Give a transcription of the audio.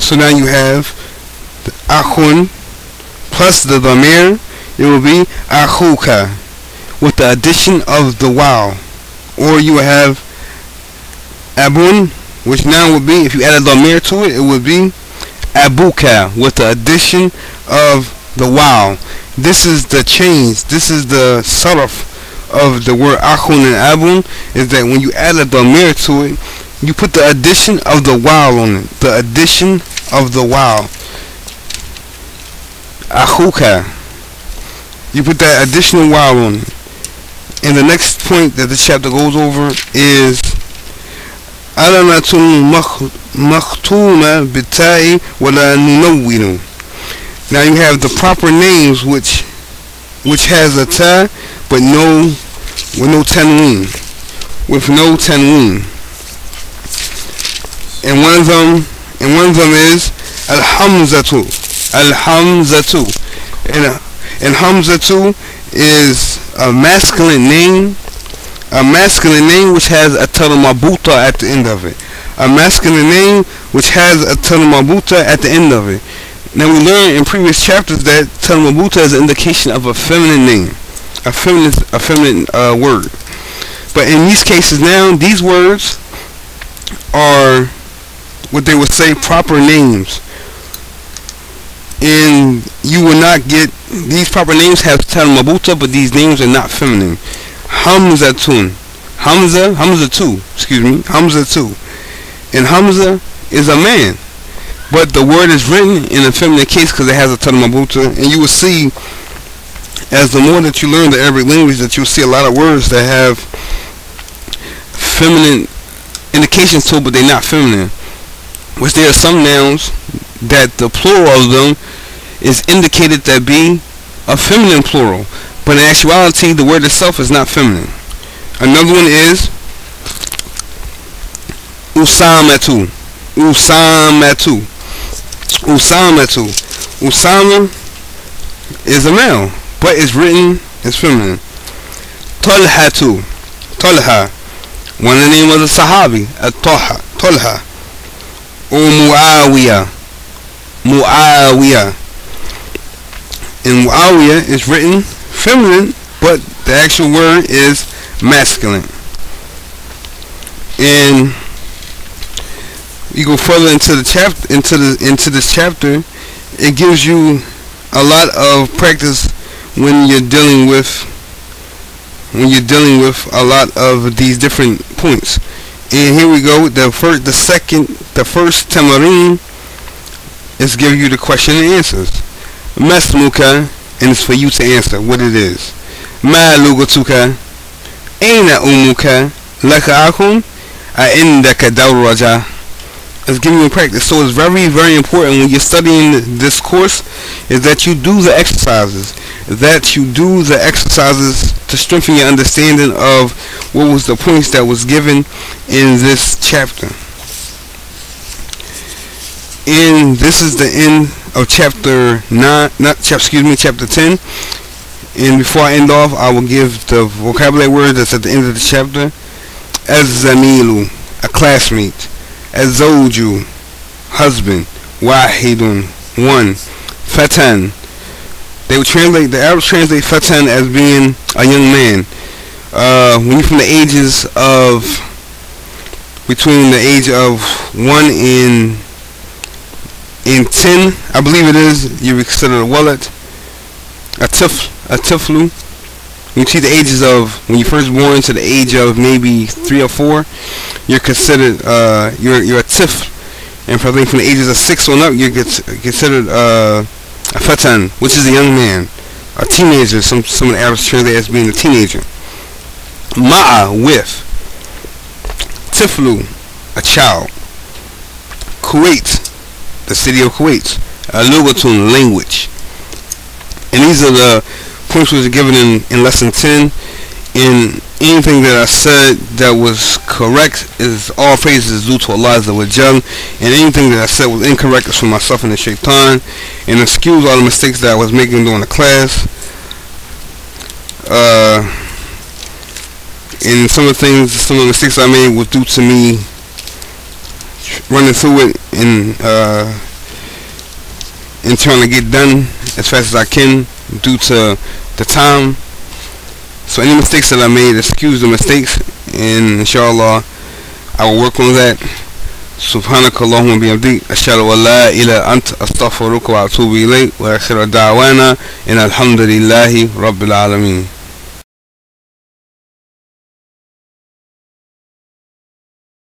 So now you have the akhun plus the dhamir. It will be akhuka with the addition of the waw. Or you will have abun, which now would be, if you add a dhamir to it, it would be abuka with the addition of the waw. This is the change. This is the sarf of the word akhun and abun, is that when you add a dhamir to it, you put the addition of the waw on it. The addition of the waw. Akhuka. You put that additional waw on it. And the next point that the chapter goes over is alamatul makhtuma bitai wala nunawwinu. Now you have the proper names which has a ta but with no tanween. And one of them is al-hamzatu. And hamzatu is a masculine name which has a ta marbuta at the end of it. A masculine name which has a ta marbuta at the end of it. Now we learned in previous chapters that ta marbuta is an indication of a feminine name, a feminine word. But in these cases now, these words are what they would say proper names. And you will not get, these proper names have ta marbuta, but these names are not feminine. Hamzatu. And Hamza is a man, but the word is written in a feminine case because it has a ta marbuta. And you will see, as the more that you learn the Arabic language, that you'll see a lot of words that have feminine indications to it, but they're not feminine. Which there are some nouns that the plural of them is indicated to be a feminine plural, but in actuality the word itself is not feminine. Another one is usamatu. Usama is a male, but it's written as feminine. Talha, one of the name of the Sahabi, Talha. Or Muawiyah. And Muawiyah is written feminine, but the actual word is masculine. And you go further into the chapter, into this chapter, it gives you a lot of practice when you're dealing with a lot of these different points. And here we go. The first tamarin is give you the question and answers. Masmuka, and it's for you to answer what it is. Ma lugatuka, aina umuka, laka akhun, indaka dawraja. It's giving you practice. So it's very, very important when you're studying this course is that you do the exercises. To strengthen your understanding of what was the points that was given in this chapter. And this is the end of chapter 10. And before I end off, I will give the vocabulary word that's at the end of the chapter. Az-zamilu, a classmate. Az-zawju, husband. Wahidun, one. Fatan. They would translate, the Arabs translate fatan as being a young man. When you're from the ages of, between the age of 1 and 10, I believe it is, you're considered a wallet, a tiflu. When you see the ages of, when you're first born to the age of maybe 3 or 4, you're considered, you're a tifl. And from the ages of 6 on up, you're considered, a fatan, which is a young man, a teenager. Some of the Arabs translate as being a teenager. Ma'a, with. Tiflu, a child. Kuwait, the city of Kuwait. Lugatun, language. And these are the points which are given in lesson 10. And anything that I said that was correct is all praises due to Allah Azza wa Jal, and anything that I said was incorrect is from myself and the shaitan, and excuse all the mistakes that I was making during the class. And some of the mistakes I made was due to me running through it and and trying to get done as fast as I can due to the time. So any mistakes that I made, excuse the mistakes, and inshallah I will work on that. سبحانك اللهم وبحمدك أشهد أن لا إله إلا أنت أستغفرك وأتوب إليك وآخر دعوانا إن الحمد لله رب العالمين.